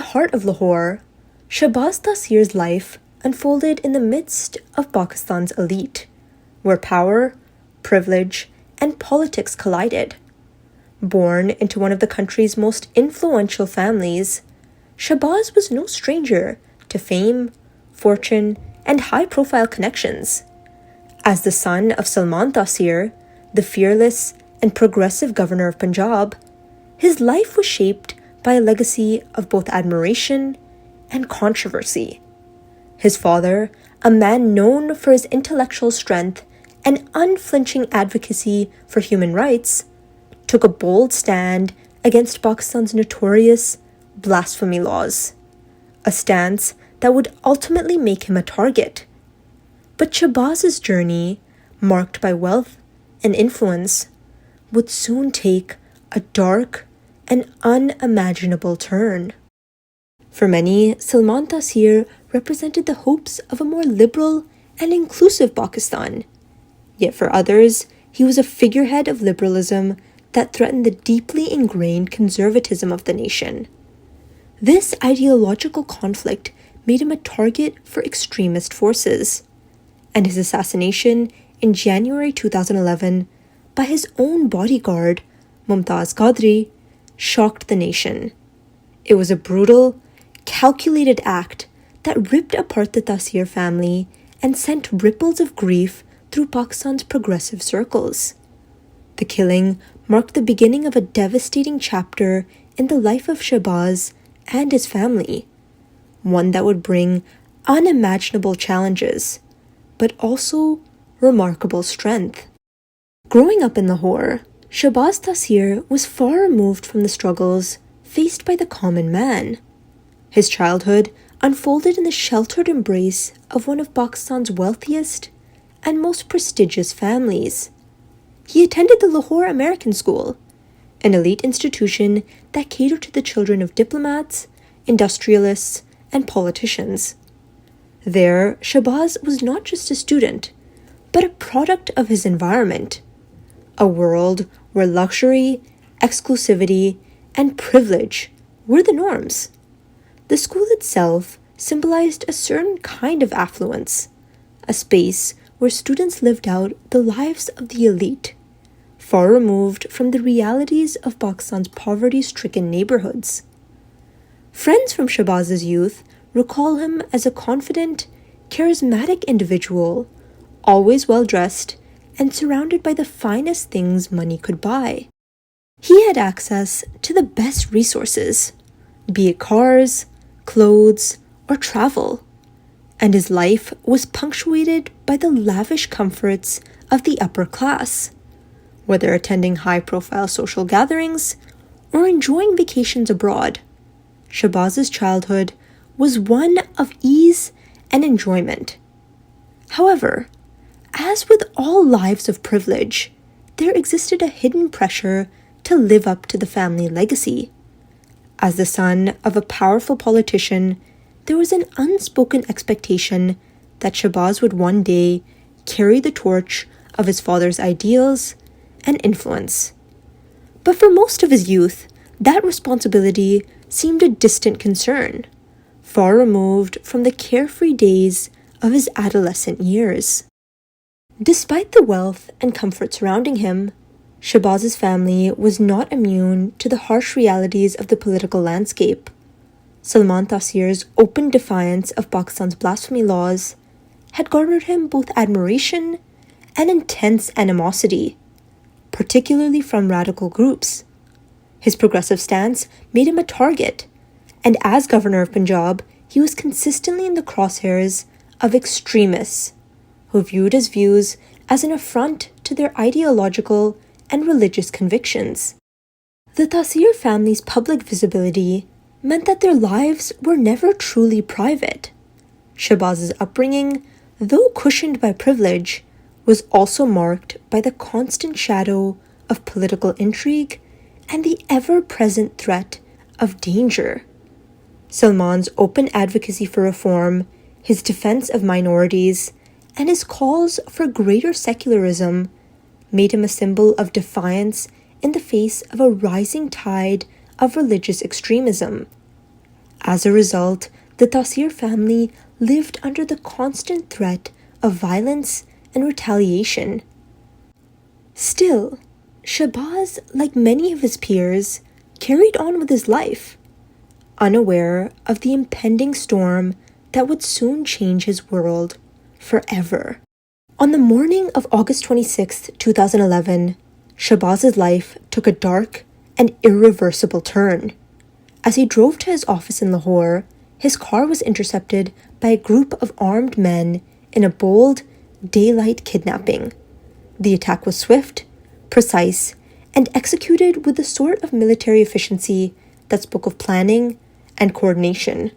heart of Lahore, Shahbaz Taseer's life unfolded in the midst of Pakistan's elite, where power, privilege, and politics collided. Born into one of the country's most influential families, Shahbaz was no stranger to fame, fortune, and high-profile connections. As the son of Salman Taseer, the fearless and progressive governor of Punjab, his life was shaped by a legacy of both admiration and controversy. His father, a man known for his intellectual strength and unflinching advocacy for human rights, took a bold stand against Pakistan's notorious blasphemy laws, a stance that would ultimately make him a target. But Shahbaz's journey, marked by wealth and influence, would soon take a dark and unimaginable turn. For many, Salman Taseer represented the hopes of a more liberal and inclusive Pakistan. Yet for others, he was a figurehead of liberalism that threatened the deeply ingrained conservatism of the nation. This ideological conflict made him a target for extremist forces, and his assassination in January 2011 by his own bodyguard, Mumtaz Qadri, shocked the nation. It was a brutal, calculated act that ripped apart the Taseer family and sent ripples of grief through Pakistan's progressive circles. The killing marked the beginning of a devastating chapter in the life of Shahbaz and his family, one that would bring unimaginable challenges, but also remarkable strength. Growing up in Lahore, Shahbaz Taseer was far removed from the struggles faced by the common man. His childhood unfolded in the sheltered embrace of one of Pakistan's wealthiest and most prestigious families. He attended the Lahore American School, an elite institution that catered to the children of diplomats, industrialists, and politicians. There, Shahbaz was not just a student, but a product of his environment, a world where luxury, exclusivity, and privilege were the norms. The school itself symbolized a certain kind of affluence, a space where students lived out the lives of the elite, far removed from the realities of Pakistan's poverty-stricken neighborhoods. Friends from Shahbaz's youth recall him as a confident, charismatic individual, always well-dressed and surrounded by the finest things money could buy. He had access to the best resources, be it cars, clothes, or travel, and his life was punctuated by the lavish comforts of the upper class, whether attending high-profile social gatherings or enjoying vacations abroad. Shahbaz's childhood was one of ease and enjoyment. However, as with all lives of privilege, there existed a hidden pressure to live up to the family legacy. As the son of a powerful politician, there was an unspoken expectation that Shahbaz would one day carry the torch of his father's ideals and influence. But for most of his youth, that responsibility seemed a distant concern, far removed from the carefree days of his adolescent years. Despite the wealth and comfort surrounding him, Shahbaz's family was not immune to the harsh realities of the political landscape. Salman Taseer's open defiance of Pakistan's blasphemy laws had garnered him both admiration and intense animosity, particularly from radical groups. His progressive stance made him a target, and as governor of Punjab, he was consistently in the crosshairs of extremists who viewed his views as an affront to their ideological and religious convictions. The Taseer family's public visibility meant that their lives were never truly private. Shahbaz's upbringing, though cushioned by privilege, was also marked by the constant shadow of political intrigue and the ever-present threat of danger. Salman's open advocacy for reform, his defense of minorities, and his calls for greater secularism made him a symbol of defiance in the face of a rising tide of religious extremism. As a result, the Taseer family lived under the constant threat of violence and retaliation. Still, Shahbaz, like many of his peers, carried on with his life, unaware of the impending storm that would soon change his world forever. On the morning of August 26, 2011, Shahbaz's life took a dark and irreversible turn. As he drove to his office in Lahore, his car was intercepted by a group of armed men in a bold, daylight kidnapping. The attack was swift, precise, and executed with the sort of military efficiency that spoke of planning and coordination.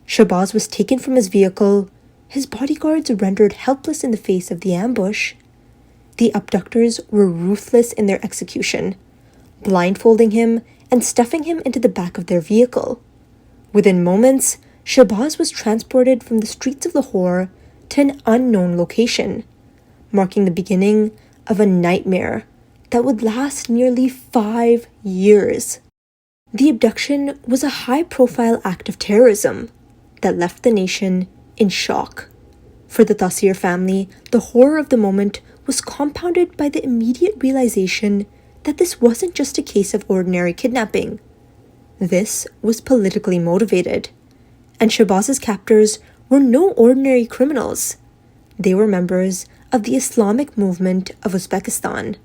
Shahbaz was taken from his vehicle, his bodyguards rendered helpless in the face of the ambush. The abductors were ruthless in their execution, blindfolding him and stuffing him into the back of their vehicle. Within moments, Shahbaz was transported from the streets of Lahore to an unknown location, marking the beginning of a nightmare that would last nearly 5 years. The abduction was a high-profile act of terrorism that left the nation in shock. For the Taseer family, the horror of the moment was compounded by the immediate realization that this wasn't just a case of ordinary kidnapping. This was politically motivated, and Shahbaz's captors were no ordinary criminals. They were members of the Islamic movement of Uzbekistan,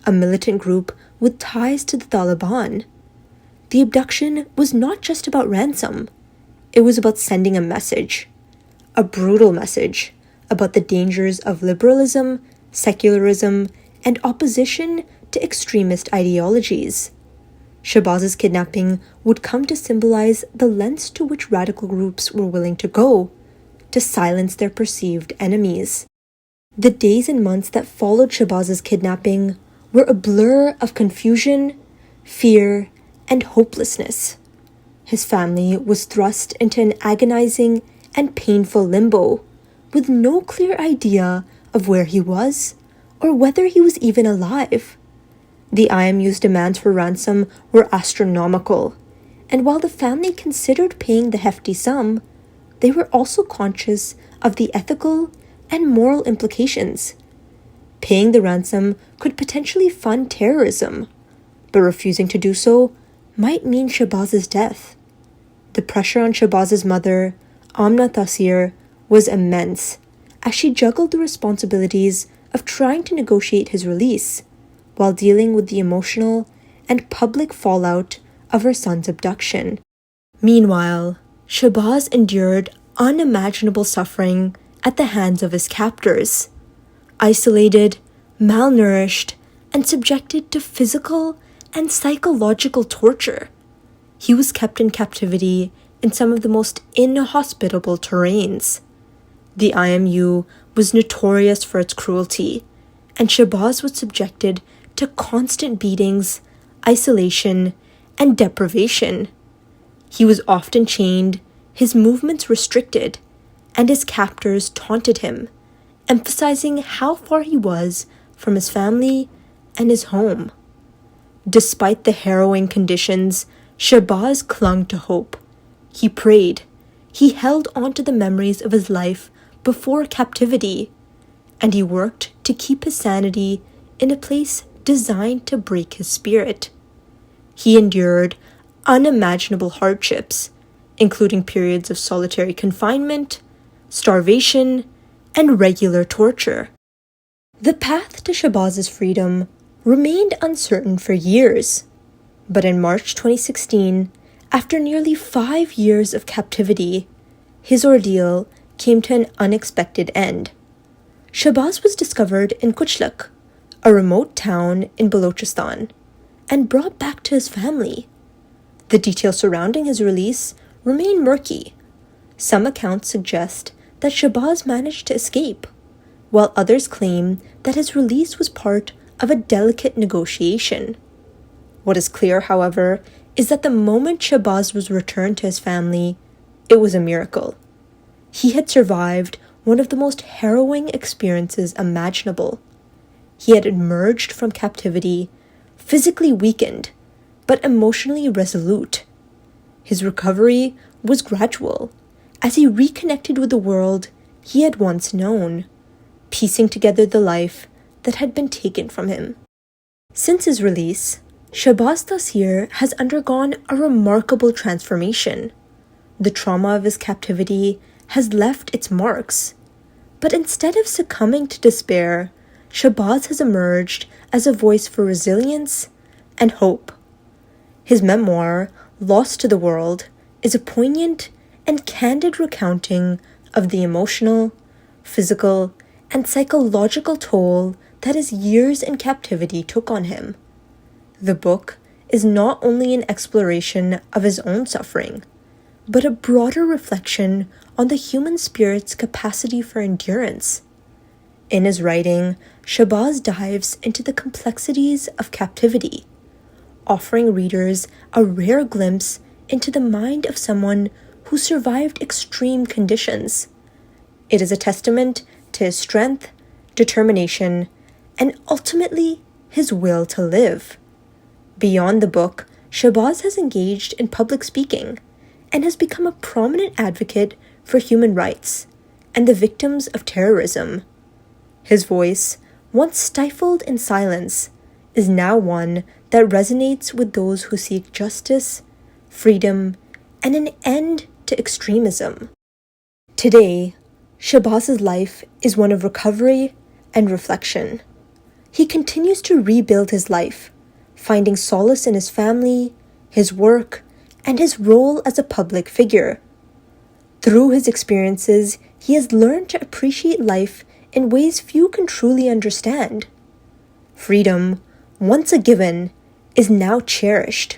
a militant group with ties to the Taliban. The abduction was not just about ransom. It was about sending a message, a brutal message, about the dangers of liberalism, secularism, and opposition to extremist ideologies. Shahbaz's kidnapping would come to symbolize the lengths to which radical groups were willing to go to silence their perceived enemies. The days and months that followed Shahbaz's kidnapping were a blur of confusion, fear, and hopelessness. His family was thrust into an agonizing and painful limbo, with no clear idea of where he was or whether he was even alive. The IMU's demands for ransom were astronomical, and while the family considered paying the hefty sum, they were also conscious of the ethical and moral implications. Paying the ransom could potentially fund terrorism, but refusing to do so might mean Shahbaz's death. The pressure on Shahbaz's mother, Aamna Taseer, was immense as she juggled the responsibilities of trying to negotiate his release while dealing with the emotional and public fallout of her son's abduction. Meanwhile, Shahbaz endured unimaginable suffering at the hands of his captors. Isolated, malnourished, and subjected to physical and psychological torture. He was kept in captivity in some of the most inhospitable terrains. The IMU was notorious for its cruelty, and Shahbaz was subjected to constant beatings, isolation, and deprivation. He was often chained, his movements restricted, and his captors taunted him, emphasizing how far he was from his family and his home. Despite the harrowing conditions, Shahbaz clung to hope. He prayed. He held on to the memories of his life before captivity, and he worked to keep his sanity in a place designed to break his spirit. He endured unimaginable hardships, including periods of solitary confinement, starvation, and regular torture. The path to Shahbaz's freedom remained uncertain for years, but in March 2016, after nearly 5 years of captivity, his ordeal came to an unexpected end. Shahbaz was discovered in Kuchlak, a remote town in Balochistan, and brought back to his family. The details surrounding his release remain murky. Some accounts suggest that Shahbaz managed to escape, while others claim that his release was part of a delicate negotiation. What is clear, however, is that the moment Shahbaz was returned to his family, it was a miracle. He had survived one of the most harrowing experiences imaginable. He had emerged from captivity, physically weakened, but emotionally resolute. His recovery was gradual, as he reconnected with the world he had once known, piecing together the life that had been taken from him. Since his release, Shahbaz Taseer has undergone a remarkable transformation. The trauma of his captivity has left its marks, but instead of succumbing to despair, Shahbaz has emerged as a voice for resilience and hope. His memoir, Lost to the World, is a poignant and candid recounting of the emotional, physical, and psychological toll that his years in captivity took on him. The book is not only an exploration of his own suffering, but a broader reflection on the human spirit's capacity for endurance. In his writing, Shahbaz dives into the complexities of captivity, offering readers a rare glimpse into the mind of someone who survived extreme conditions. It is a testament to his strength, determination, and ultimately his will to live. Beyond the book, Shahbaz has engaged in public speaking and has become a prominent advocate for human rights and the victims of terrorism. His voice, once stifled in silence, is now one that resonates with those who seek justice, freedom, and an end to extremism. Today, Shahbaz's life is one of recovery and reflection. He continues to rebuild his life, finding solace in his family, his work, and his role as a public figure. Through his experiences, he has learned to appreciate life in ways few can truly understand. Freedom, once a given, is now cherished.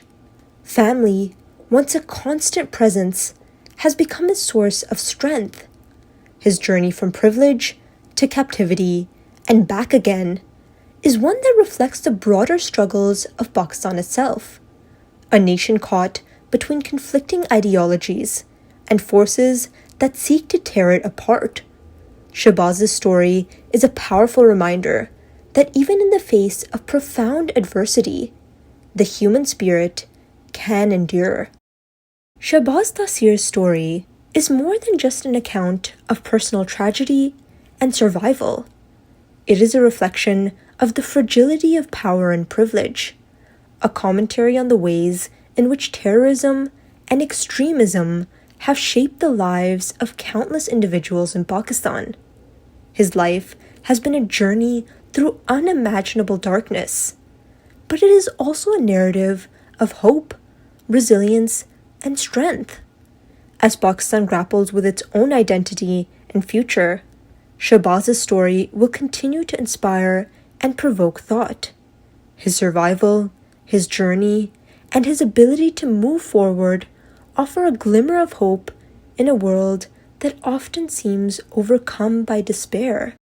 Family, once a constant presence, has become a source of strength. His journey from privilege to captivity and back again is one that reflects the broader struggles of Pakistan itself, a nation caught between conflicting ideologies and forces that seek to tear it apart. Shahbaz's story is a powerful reminder that even in the face of profound adversity, the human spirit can endure. Shahbaz Taseer's story is more than just an account of personal tragedy and survival. It is a reflection of the fragility of power and privilege, a commentary on the ways in which terrorism and extremism have shaped the lives of countless individuals in Pakistan. His life has been a journey through unimaginable darkness, but it is also a narrative of hope, resilience, and strength. As Pakistan grapples with its own identity and future, Shahbaz's story will continue to inspire and provoke thought. His survival, his journey, and his ability to move forward offer a glimmer of hope in a world that often seems overcome by despair.